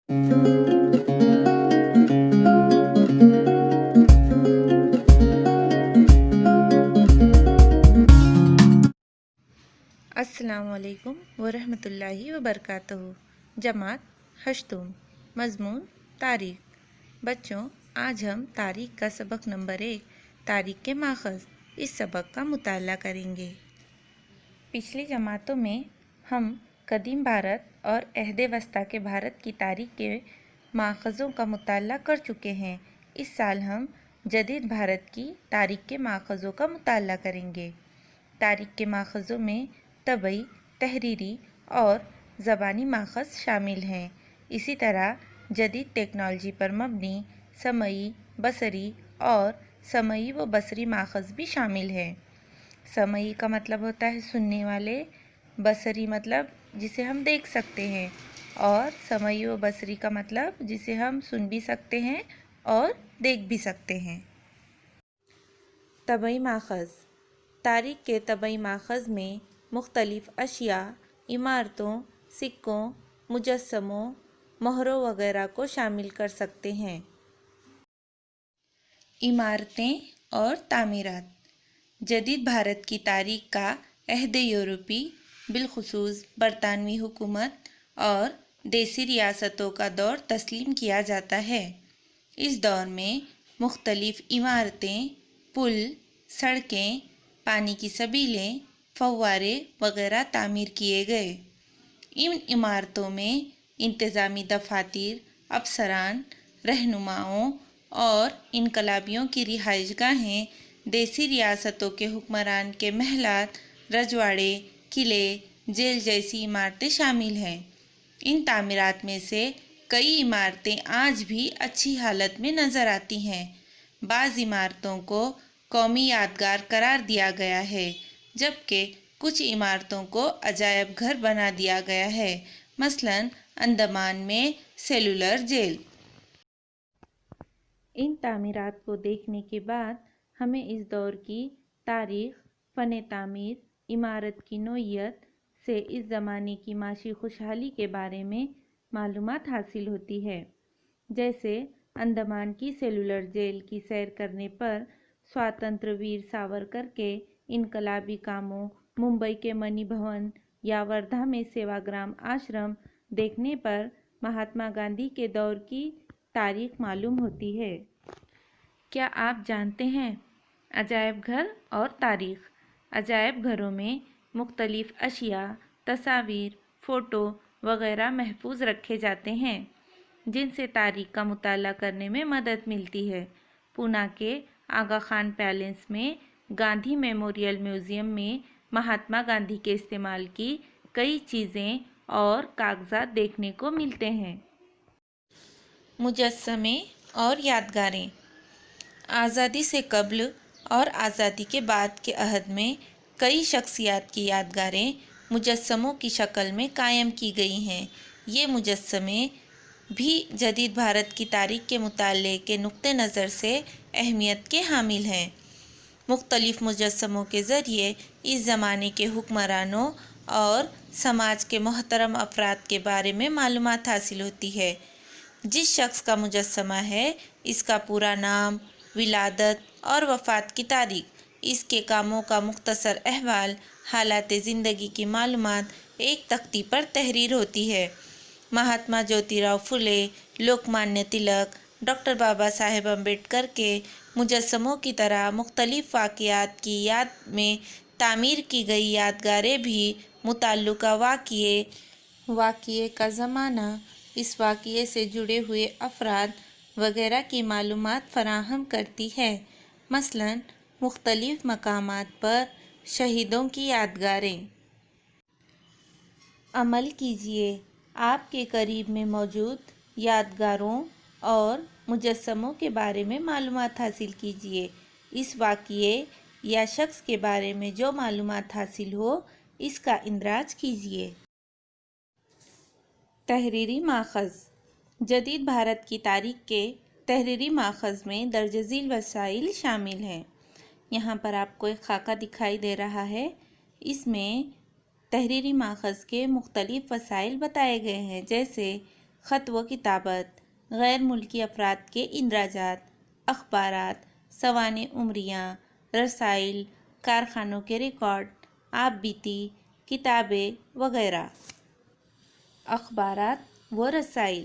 السلام علیکم ورحمۃ اللہ وبرکاتہ۔ جماعت ہشتم، مضمون تاریخ۔ بچوں، آج ہم تاریخ کا سبق نمبر 1 تاریخ کے ماخذ اس سبق کا مطالعہ کریں گے۔ پچھلی جماعتوں میں ہم قدیم بھارت اور عہد وسطیٰ کے بھارت کی تاریخ کے ماخذوں کا مطالعہ کر چکے ہیں۔ اس سال ہم جدید بھارت کی تاریخ کے ماخذوں کا مطالعہ کریں گے۔ تاریخ کے ماخذوں میں طبعی، تحریری اور زبانی ماخذ شامل ہیں۔ اسی طرح جدید ٹیکنالوجی پر مبنی سمعی، بصری اور سمعی و بصری ماخذ بھی شامل ہیں۔ سمعی کا مطلب ہوتا ہے سننے والے، بصری مطلب جسے ہم دیکھ سکتے ہیں، اور سمعی و بصری کا مطلب جسے ہم سن بھی سکتے ہیں اور دیکھ بھی سکتے ہیں۔ طبعی ماخذ۔ تاریخ کے طبعی ماخذ میں مختلف اشیاء، عمارتوں، سکوں، مجسموں، مہروں وغیرہ کو شامل کر سکتے ہیں۔ عمارتیں اور تعمیرات۔ جدید بھارت کی تاریخ کا عہد یورپی، بالخصوص برطانوی حکومت اور دیسی ریاستوں کا دور تسلیم کیا جاتا ہے۔ اس دور میں مختلف عمارتیں، پل، سڑکیں، پانی کی سبیلیں، فوارے وغیرہ تعمیر کیے گئے۔ ان عمارتوں میں انتظامی دفاتر، افسران، رہنماؤں اور انقلابیوں کی رہائش گاہیں، دیسی ریاستوں کے حکمران کے محلات، رجواڑے، قلعے، جیل جیسی عمارتیں شامل ہیں۔ ان تعمیرات میں سے کئی عمارتیں آج بھی اچھی حالت میں نظر آتی ہیں۔ بعض عمارتوں کو قومی یادگار قرار دیا گیا ہے، جبکہ کچھ عمارتوں کو عجائب گھر بنا دیا گیا ہے، مثلاً انڈمان میں سیلولر جیل۔ ان تعمیرات کو دیکھنے کے بعد ہمیں اس دور کی تاریخ، فن تعمیر، عمارت کی نوعیت سے اس زمانے کی معاشی خوشحالی کے بارے میں معلومات حاصل ہوتی ہے۔ جیسے انڈمان کی سیلولر جیل کی سیر کرنے پر سواتنتر ویر ساورکر کے انقلابی کاموں، ممبئی کے منی بھون یا وردھا میں سیوا گرام آشرم دیکھنے پر مہاتما گاندھی کے دور کی تاریخ معلوم ہوتی ہے۔ کیا آپ جانتے ہیں؟ عجائب گھر اور تاریخ۔ عجائب گھروں میں مختلف اشیاء، تصاویر، فوٹو وغیرہ محفوظ رکھے جاتے ہیں، جن سے تاریخ کا مطالعہ کرنے میں مدد ملتی ہے۔ پونا کے آغا خان پیلیس میں گاندھی میموریل میوزیم میں مہاتما گاندھی کے استعمال کی کئی چیزیں اور کاغذات دیکھنے کو ملتے ہیں۔ مجسمے اور یادگاریں۔ آزادی سے قبل اور آزادی کے بعد کے عہد میں کئی شخصیات کی یادگاریں مجسموں کی شکل میں قائم کی گئی ہیں۔ یہ مجسمے بھی جدید بھارت کی تاریخ کے مطالعے کے نقطہ نظر سے اہمیت کے حامل ہیں۔ مختلف مجسموں کے ذریعے اس زمانے کے حکمرانوں اور سماج کے محترم افراد کے بارے میں معلومات حاصل ہوتی ہے۔ جس شخص کا مجسمہ ہے، اس کا پورا نام، ولادت اور وفات کی تاریخ، اس کے کاموں کا مختصر احوال، حالات زندگی کی معلومات ایک تختی پر تحریر ہوتی ہے۔ مہاتما جیوتی راؤ پھولے، لوکمانیہ تلک، ڈاکٹر بابا صاحب امبیڈکر کے مجسموں کی طرح مختلف واقعات کی یاد میں تعمیر کی گئی یادگاریں بھی متعلقہ واقعے کا زمانہ، اس واقعے سے جڑے ہوئے افراد وغیرہ کی معلومات فراہم کرتی ہے۔ مثلاً مختلف مقامات پر شہیدوں کی یادگاریں۔ عمل کیجیے، آپ کے قریب میں موجود یادگاروں اور مجسموں کے بارے میں معلومات حاصل کیجیے۔ اس واقعے یا شخص کے بارے میں جو معلومات حاصل ہو، اس کا اندراج کیجیے۔ تحریری ماخذ۔ جدید بھارت کی تاریخ کے تحریری ماخذ میں درج ذیل وسائل شامل ہیں۔ یہاں پر آپ کو ایک خاکہ دکھائی دے رہا ہے۔ اس میں تحریری ماخذ کے مختلف وسائل بتائے گئے ہیں، جیسے خط و کتابت، غیر ملکی افراد کے اندراجات، اخبارات، سوانح عمریاں، رسائل، کارخانوں کے ریکارڈ، آپ بیتی، کتابیں وغیرہ۔ اخبارات و رسائل: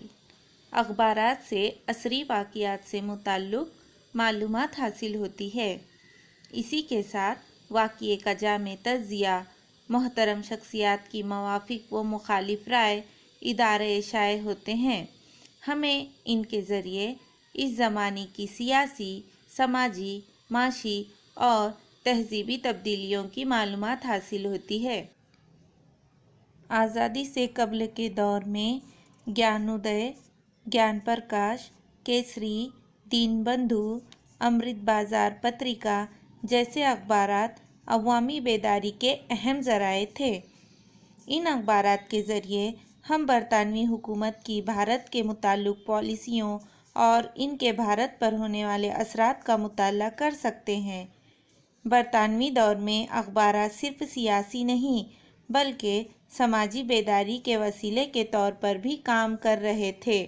اخبارات سے عصری واقعات سے متعلق معلومات حاصل ہوتی ہے۔ اسی کے ساتھ واقعے کا جامع تجزیہ، محترم شخصیات کی موافق و مخالف رائے ادارے شائع ہوتے ہیں۔ ہمیں ان کے ذریعے اس زمانے کی سیاسی، سماجی، معاشی اور تہذیبی تبدیلیوں کی معلومات حاصل ہوتی ہے۔ آزادی سے قبل کے دور میں گیانودے، گیان پرکاش، کیسری، دین بندھو، امرت بازار پتریکا جیسے اخبارات عوامی بیداری کے اہم ذرائع تھے۔ ان اخبارات کے ذریعے ہم برطانوی حکومت کی بھارت کے متعلق پالیسیوں اور ان کے بھارت پر ہونے والے اثرات کا مطالعہ کر سکتے ہیں۔ برطانوی دور میں اخبارات صرف سیاسی نہیں بلکہ سماجی بیداری کے وسیلے کے طور پر بھی کام کر رہے تھے۔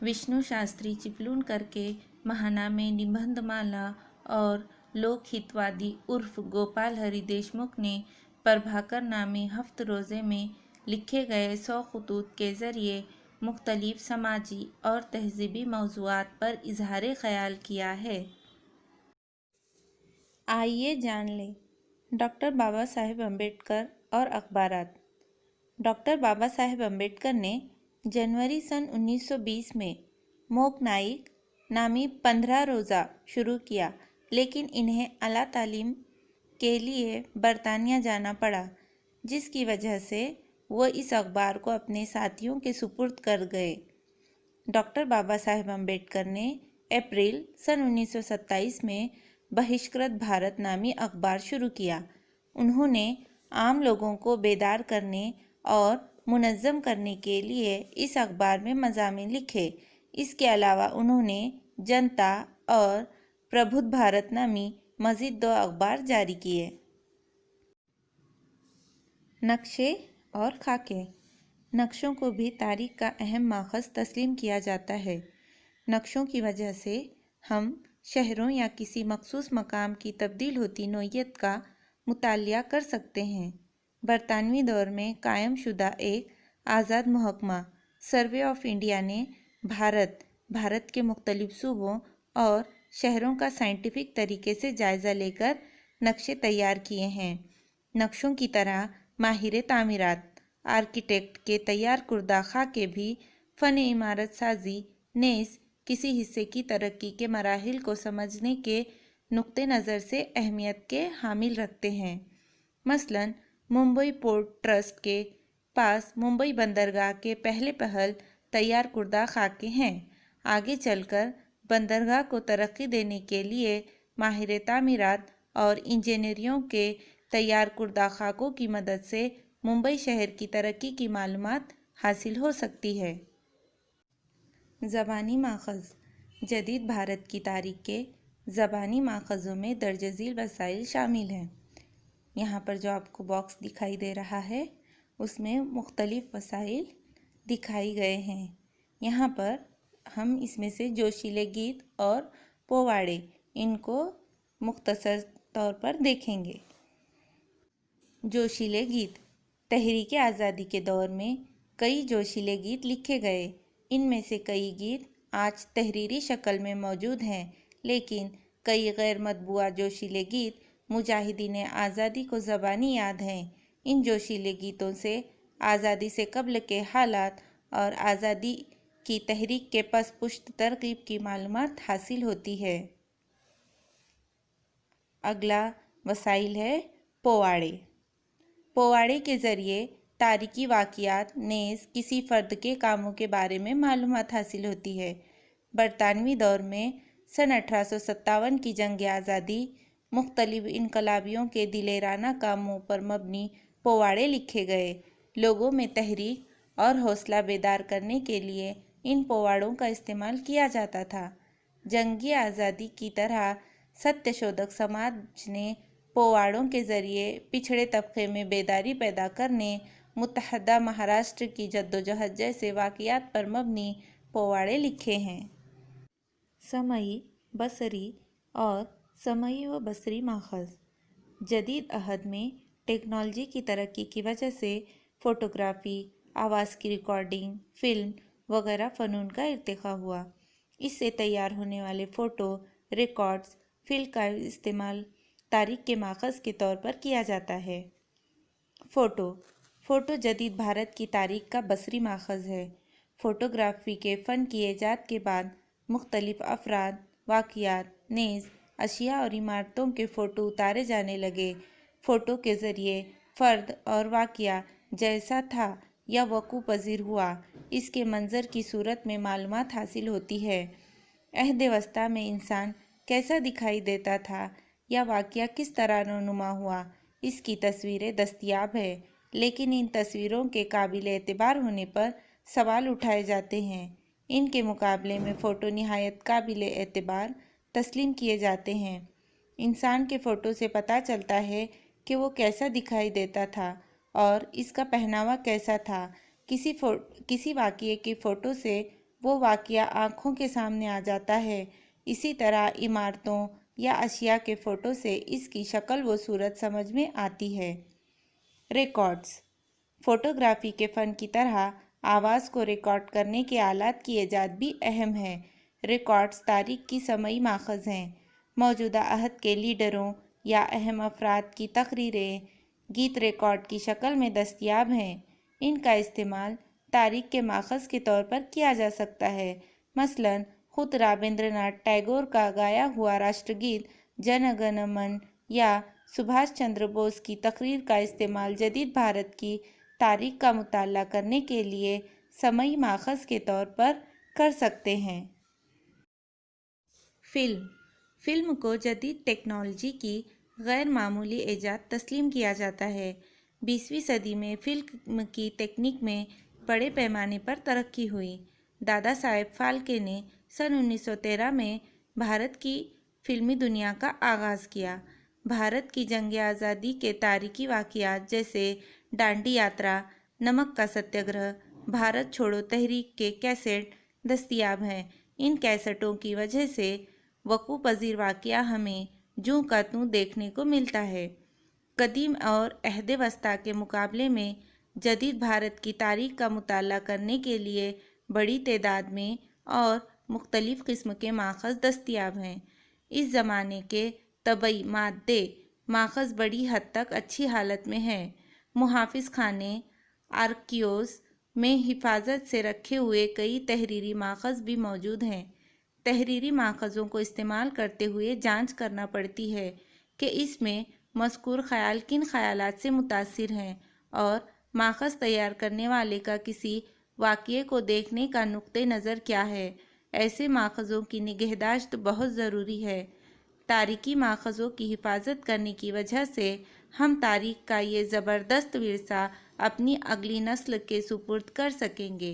وشنو شاستری چپلونکر کے مہانامے نبندھ مالا اور لوک ہتوادی عرف گوپال ہری دیشمکھ نے پربھاکر نامی ہفت روزے میں لکھے گئے 100 خطوط کے ذریعے مختلف سماجی اور تہذیبی موضوعات پر اظہار خیال کیا ہے۔ آئیے جان لیں ڈاکٹر بابا صاحب امبیڈکر اور اخبارات۔ ڈاکٹر بابا صاحب امبیڈکر نے جنوری سن 1920 میں موک نائک نامی 15 روزہ شروع کیا، لیکن انہیں اعلیٰ تعلیم کے لیے برطانیہ جانا پڑا، جس کی وجہ سے وہ اس اخبار کو اپنے ساتھیوں کے سپرد کر گئے۔ ڈاکٹر بابا صاحب امبیڈکر نے اپریل سن 1927 میں بہشکرت بھارت نامی اخبار شروع کیا۔ انہوں نے عام لوگوں کو بیدار کرنے اور منظم کرنے کے لیے اس اخبار میں مضامین لکھے۔ اس کے علاوہ انہوں نے جنتا اور پربدھ بھارت نامی مزید 2 اخبار جاری کیے۔ نقشے اور خاکے: نقشوں کو بھی تاریخ کا اہم ماخذ تسلیم کیا جاتا ہے۔ نقشوں کی وجہ سے ہم شہروں یا کسی مخصوص مقام کی تبدیل ہوتی نوعیت کا مطالعہ کر سکتے ہیں۔ برطانوی دور میں قائم شدہ ایک آزاد محکمہ سروے آف انڈیا نے بھارت کے مختلف صوبوں اور شہروں کا سائنٹیفک طریقے سے جائزہ لے کر نقشے تیار کیے ہیں۔ نقشوں کی طرح ماہر تعمیرات آرکیٹیکٹ کے تیار کردہ خاکے بھی فن عمارت سازی نیز کسی حصے کی ترقی کے مراحل کو سمجھنے کے نقطہ نظر سے اہمیت کے حامل رکھتے ہیں۔ مثلاً ممبئی پورٹ ٹرسٹ کے پاس ممبئی بندرگاہ کے پہلے پہل تیار کردہ خاکے ہیں۔ آگے چل کر بندرگاہ کو ترقی دینے کے لیے ماہر تعمیرات اور انجینئروں کے تیار کردہ خاکوں کی مدد سے ممبئی شہر کی ترقی کی معلومات حاصل ہو سکتی ہے۔ زبانی ماخذ: جدید بھارت کی تاریخ کے زبانی ماخذوں میں درج ذیل وسائل شامل ہیں۔ یہاں پر جو آپ کو باکس دکھائی دے رہا ہے اس میں مختلف وسائل دکھائی گئے ہیں۔ یہاں پر ہم اس میں سے جوشیلے گیت اور پوواڑے ان کو مختصر طور پر دیکھیں گے۔ جوشیلے گیت: تحریک آزادی کے دور میں کئی جوشیلے گیت لکھے گئے۔ ان میں سے کئی گیت آج تحریری شکل میں موجود ہیں، لیکن کئی غیر مطبوعہ جوشیلے گیت مجاہدین آزادی کو زبانی یاد ہیں۔ ان جوشیلے گیتوں سے آزادی سے قبل کے حالات اور آزادی کی تحریک کے پس پشت ترغیب کی معلومات حاصل ہوتی ہے۔ اگلا وسائل ہے پوواڑے۔ پوواڑے کے ذریعے تاریخی واقعات نیز کسی فرد کے کاموں کے بارے میں معلومات حاصل ہوتی ہے۔ برطانوی دور میں سن 1857 کی جنگ آزادی، مختلف انقلابیوں کے دلیرانہ کاموں پر مبنی پوواڑے لکھے گئے۔ لوگوں میں تحریک اور حوصلہ بیدار کرنے کے لیے ان پوواڑوں کا استعمال کیا جاتا تھا۔ جنگی آزادی کی طرح ستیہ شودھک سماج نے پوواڑوں کے ذریعے پچھڑے طبقے میں بیداری پیدا کرنے متحدہ مہاراشٹر کی جدوجہد جیسے واقعات پر مبنی پوواڑے لکھے ہیں۔ سمعی، بصری اور سمعی و بصری ماخذ۔ جدید عہد میں ٹیکنالوجی کی ترقی کی وجہ سے فوٹوگرافی، آواز کی ریکارڈنگ، فلم وغیرہ فنون کا ارتقاء ہوا۔ اس سے تیار ہونے والے فوٹو ریکارڈز فلم کا استعمال تاریخ کے ماخذ کے طور پر کیا جاتا ہے۔ فوٹو جدید بھارت کی تاریخ کا بصری ماخذ ہے۔ فوٹوگرافی کے فن کی ایجاد کے بعد مختلف افراد، واقعات، نیز اشیاء اور عمارتوں کے فوٹو اتارے جانے لگے۔ فوٹو کے ذریعے فرد اور واقعہ جیسا تھا یا وقوع پذیر ہوا، اس کے منظر کی صورت میں معلومات حاصل ہوتی ہے۔ عہد وسطیٰ میں انسان کیسا دکھائی دیتا تھا یا واقعہ کس طرح رونما ہوا، اس کی تصویریں دستیاب ہیں، لیکن ان تصویروں کے قابل اعتبار ہونے پر سوال اٹھائے جاتے ہیں۔ ان کے مقابلے میں فوٹو نہایت قابل اعتبار تسلیم کیے جاتے ہیں۔ انسان کے فوٹو سے پتہ چلتا ہے کہ وہ کیسا دکھائی دیتا تھا اور اس کا پہناوا کیسا تھا۔ کسی واقعے کی فوٹو سے وہ واقعہ آنکھوں کے سامنے آ جاتا ہے۔ اسی طرح عمارتوں یا اشیاء کے فوٹو سے اس کی شکل و صورت سمجھ میں آتی ہے۔ ریکارڈز۔ فوٹوگرافی کے فن کی طرح آواز کو ریکارڈ کرنے کے آلات کی ایجاد بھی اہم ہے۔ ریکارڈز تاریخ کی سمعی ماخذ ہیں۔ موجودہ عہد کے لیڈروں یا اہم افراد کی تقریریں، گیت ریکارڈ کی شکل میں دستیاب ہیں۔ ان کا استعمال تاریخ کے ماخذ کے طور پر کیا جا سکتا ہے۔ مثلاً خود رابندر ناتھ ٹیگور کا گایا ہوا راشٹر گیت جن گن من یا سبھاش چندر بوس کی تقریر کا استعمال جدید بھارت کی تاریخ کا مطالعہ کرنے کے لیے سمعی ماخذ کے طور پر کر سکتے ہیں۔ فلم کو جدید ٹیکنالوجی کی غیر معمولی ایجاد تسلیم کیا جاتا ہے۔ 20ویں صدی میں فلم کی تکنیک میں بڑے پیمانے پر ترقی ہوئی۔ دادا صاحب پھالکے نے سن 1913 میں بھارت کی فلمی دنیا کا آغاز کیا۔ بھارت کی جنگ آزادی کے تاریخی واقعات جیسے ڈانڈی یاترا، نمک کا ستیہ گرہ، بھارت چھوڑو تحریک کے کیسٹ دستیاب ہیں۔ ان کیسٹوں کی وجہ سے وقوع پذیر واقعہ ہمیں جوں کا توں دیکھنے کو ملتا ہے۔ قدیم اور عہد وسطیٰ کے مقابلے میں جدید بھارت کی تاریخ کا مطالعہ کرنے کے لیے بڑی تعداد میں اور مختلف قسم کے ماخذ دستیاب ہیں۔ اس زمانے کے طبعی مادے ماخذ بڑی حد تک اچھی حالت میں ہیں۔ محافظ خانے، آرکیوز میں حفاظت سے رکھے ہوئے کئی تحریری ماخذ بھی موجود ہیں۔ تحریری ماخذوں کو استعمال کرتے ہوئے جانچ کرنا پڑتی ہے کہ اس میں مذکور خیال کن خیالات سے متاثر ہیں اور ماخذ تیار کرنے والے کا کسی واقعے کو دیکھنے کا نقطہ نظر کیا ہے۔ ایسے ماخذوں کی نگہداشت بہت ضروری ہے۔ تاریخی ماخذوں کی حفاظت کرنے کی وجہ سے ہم تاریخ کا یہ زبردست ورثہ اپنی اگلی نسل کے سپرد کر سکیں گے۔